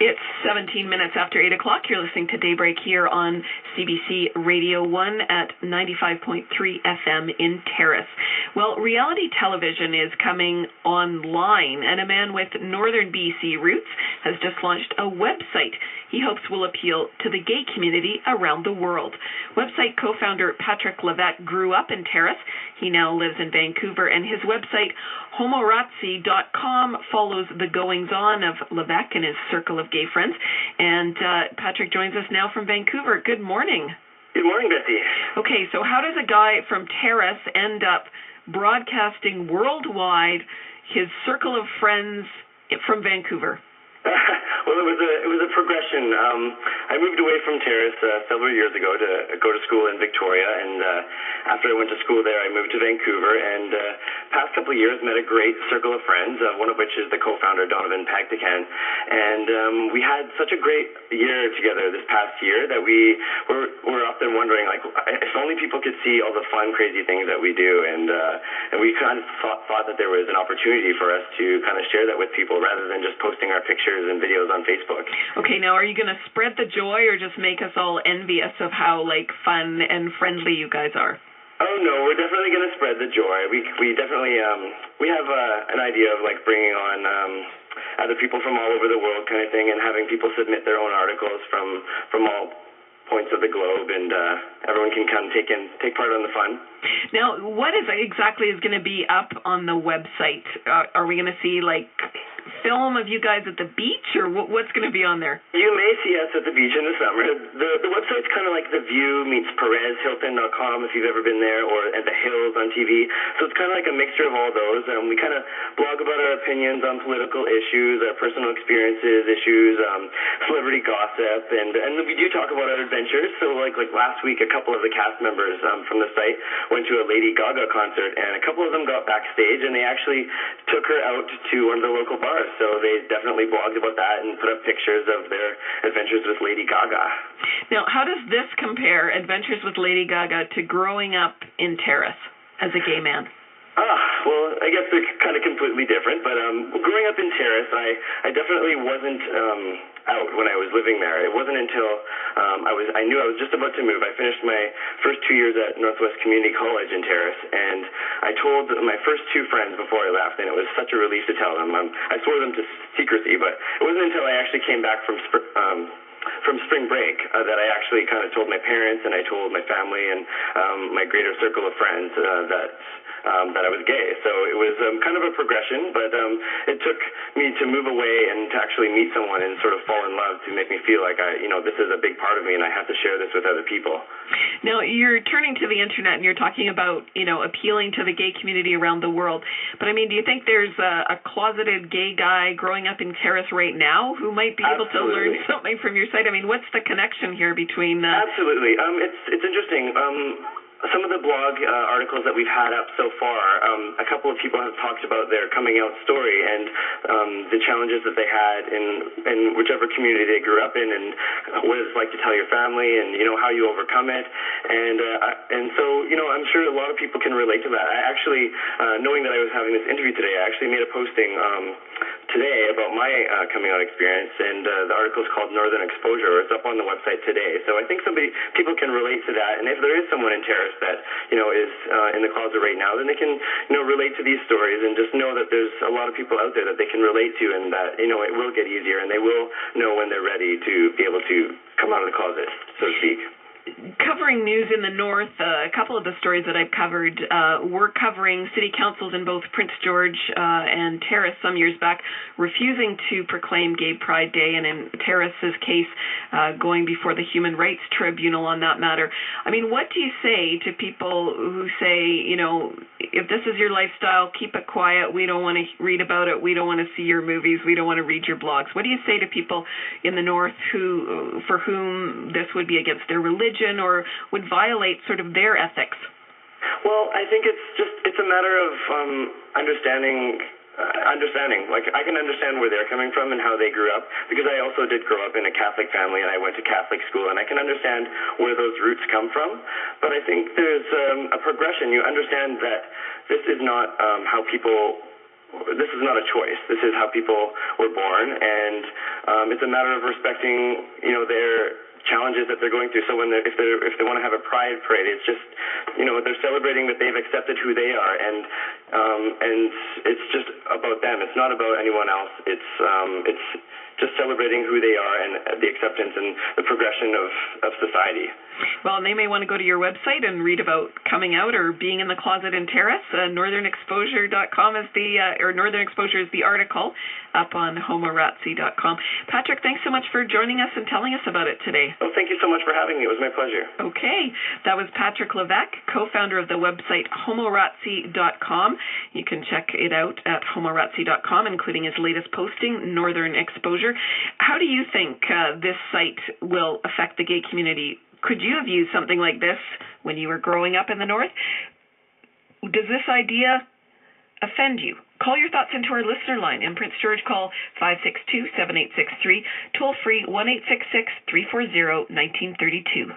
It's 17 minutes after 8 o'clock. You're listening to Daybreak here on CBC Radio 1 at 95.3 FM in Terrace. Well, reality television is coming online, and a man with northern BC roots has just launched a website he hopes will appeal to the gay community around the world. Website co-founder Patrick Levesque grew up in Terrace. He now lives in Vancouver, and his website, homorazzi.com, follows the goings-on of Levesque and his circle of gay friends. And Patrick joins us now from Vancouver. Good morning. Good morning, Betsy. Okay, so how does a guy from Terrace end up broadcasting worldwide his circle of friends from Vancouver? Well, it was a progression. I moved away from Terrace several years ago to go to school in Victoria, and after I went to school there, I moved to Vancouver, and past couple of years met a great circle of friends, one of which is the co-founder, Donovan Pagtacan, and we had such a great year together this past year that we were often wondering, like, if only people could see all the fun, crazy things that we do, and we kind of thought that there was an opportunity for us to kind of share that with people rather than just posting our pictures and videos on Facebook. Okay, now are you going to spread the joy or just make us all envious of how fun and friendly you guys are? Oh no, we're definitely going to spread the joy. We definitely we have an idea of bringing on other people from all over the world kind of thing, and having people submit their own articles from all points of the globe, and everyone can come take part on the fun. Now, what exactly is going to be up on the website? Are we going to see film of you guys at the beach, or what's going to be on there? You may see us at the beach in the summer. The website's kind of like The View meets PerezHilton.com if you've ever been there, or at The Hills on TV. So it's kind of like a mixture of all those. We kind of blog about our opinions on political issues, our personal experiences, issues, celebrity gossip, and we do talk about our adventures. So like last week, a couple of the cast members from the site went to a Lady Gaga concert, and a couple of them got backstage, and they actually took her out to one of the local bars. So they definitely blogged about that and put up pictures of their adventures with Lady Gaga. Now, how does this compare, Adventures with Lady Gaga, to growing up in Terrace as a gay man? Well, I guess they're kind of completely different, but growing up in Terrace, I definitely wasn't out when I was living there. It wasn't until I knew I was just about to move. I finished my first 2 years at Northwest Community College in Terrace, and I told my first two friends before I left, and it was such a relief to tell them. I swore them to secrecy, but it wasn't until I actually came back from spring break that I actually kind of told my parents, and I told my family and my greater circle of friends that I was gay. So it was kind of a progression, but it took me to move away and to actually meet someone and sort of fall in love to make me feel like this is a big part of me and I have to share this with other people. Now, you're turning to the internet and you're talking about, appealing to the gay community around the world. But do you think there's a closeted gay guy growing up in Terrace right now who might be able to learn something from your site? What's the connection here between... Absolutely. It's interesting. Some of the blog articles that we've had up so far, a couple of people have talked about their coming out story and the challenges that they had in whichever community they grew up in, and what it's like to tell your family, and how you overcome it, and so I'm sure a lot of people can relate to that. I actually, knowing that I was having this interview today, I actually made a posting today about my coming out experience, and the article is called Northern Exposure. It's up on the website today, so I think people can relate to that, and if there is someone in Terrace that is in the closet right now, then they can relate to these stories and just know that there's a lot of people out there that they can relate to, and that it will get easier, and they will know when they're ready to be able to come out of the closet, so to speak. Covering news in the north, a couple of the stories that I've covered were covering city councils in both Prince George and Terrace some years back refusing to proclaim Gay Pride Day, and in Terrace's case, going before the Human Rights Tribunal on that matter. What do you say to people who say, if this is your lifestyle, keep it quiet, we don't want to read about it, we don't want to see your movies, we don't want to read your blogs? What do you say to people in the north for whom this would be against their religion or would violate sort of their ethics? Well, I think it's a matter of understanding. I can understand where they're coming from and how they grew up, because I also did grow up in a Catholic family and I went to Catholic school, and I can understand where those roots come from. But I think there's a progression. You understand that this is not how people this is not a choice. This is how people were born, and it's a matter of respecting, their challenges that they're going through. So if they want to have a pride parade, it's just, they're celebrating that they've accepted who they are, and it's just about them. It's not about anyone else. It's just celebrating who they are and the acceptance and the progression of society. Well, and they may want to go to your website and read about coming out or being in the closet in Terrace. northernexposure.com is or Northern Exposure is the article up on homoratsi.com. Patrick, thanks so much for joining us and telling us about it today. Well, thank you so much for having me. It was my pleasure. Okay. That was Patrick Levesque, co-founder of the website homoratsi.com. You can check it out at homoratsi.com, including his latest posting, Northern Exposure. How do you think this site will affect the gay community? Could you have used something like this when you were growing up in the North? Does this idea offend you? Call your thoughts into our listener line. In Prince George, call 562-7863, toll free 1-866-340-1932.